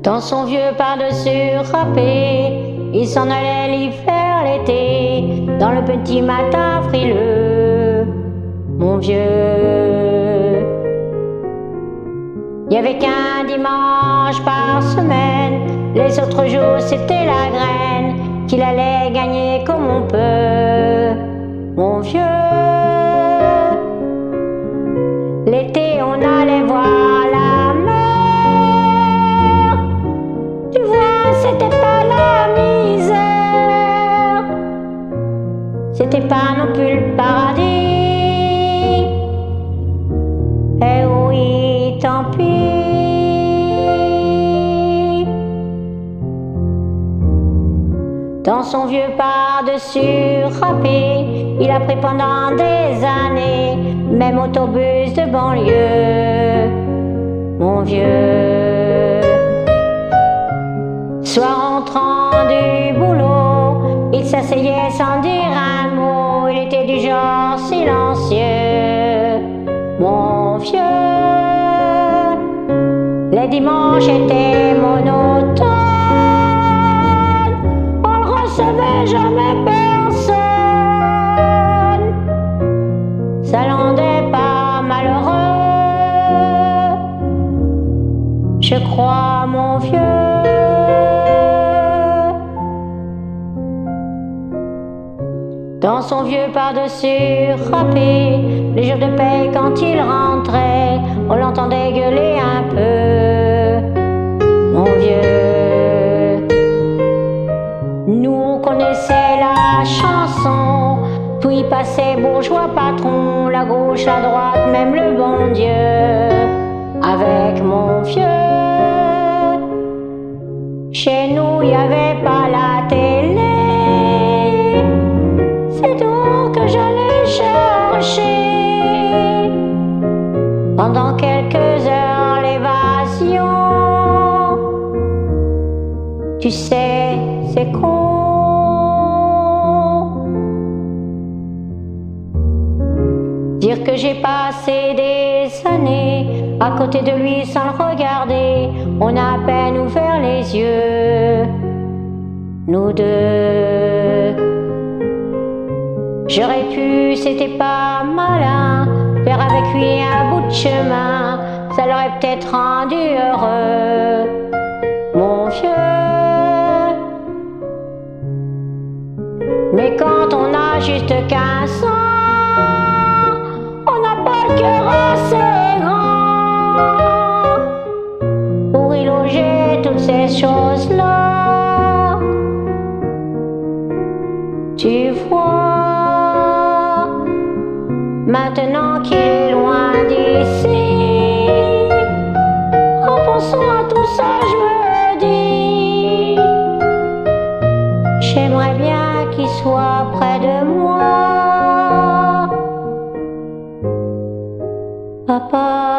Dans son vieux par-dessus râpé, il s'en allait l'y faire l'été, dans le petit matin frileux, mon vieux. Il y avait qu'un dimanche par semaine, les autres jours c'était la graine, qu'il allait gagner comme on peut, mon vieux. L'été on allait voir la mer, tu vois c'était pas la misère, c'était pas non plus le paradis, eh oui tant pis. Dans son vieux par-dessus râpé, il a pris pendant des années, même autobus de banlieue, mon vieux. Soit rentrant du boulot, il s'asseyait sans dire un mot, il était du genre silencieux, mon vieux. Les dimanches étaient monotones, on ne recevait jamais personne, ça l'endait pas malheureux, je crois mon vieux. Dans son vieux par-dessus râpé, les jours de paye quand il rentrait, on l'entendait gueuler un peu, mon vieux. Nous on connaissait la chanson, tout y passait bourgeois patron, la gauche, la droite, même le bon Dieu, avec mon vieux. Chez nous y avait pas la télé, c'est donc que j'allais chercher pendant quelques heures l'évasion. Tu sais, c'est con. Dire que j'ai passé des années à côté de lui sans le regarder, on a à peine ouvert les yeux, nous deux. J'aurais pu, c'était pas malin, faire avec lui un bout de chemin, ça l'aurait peut-être rendu heureux, mon vieux. Mais quand on a juste 15 ans, on n'a pas le cœur assez grand pour y loger toutes ces choses-là. Tu vois, maintenant qu'il est loin d'ici, en pensant à tout ça je me dis, j'aimerais bien qu'il soit près de moi, papa.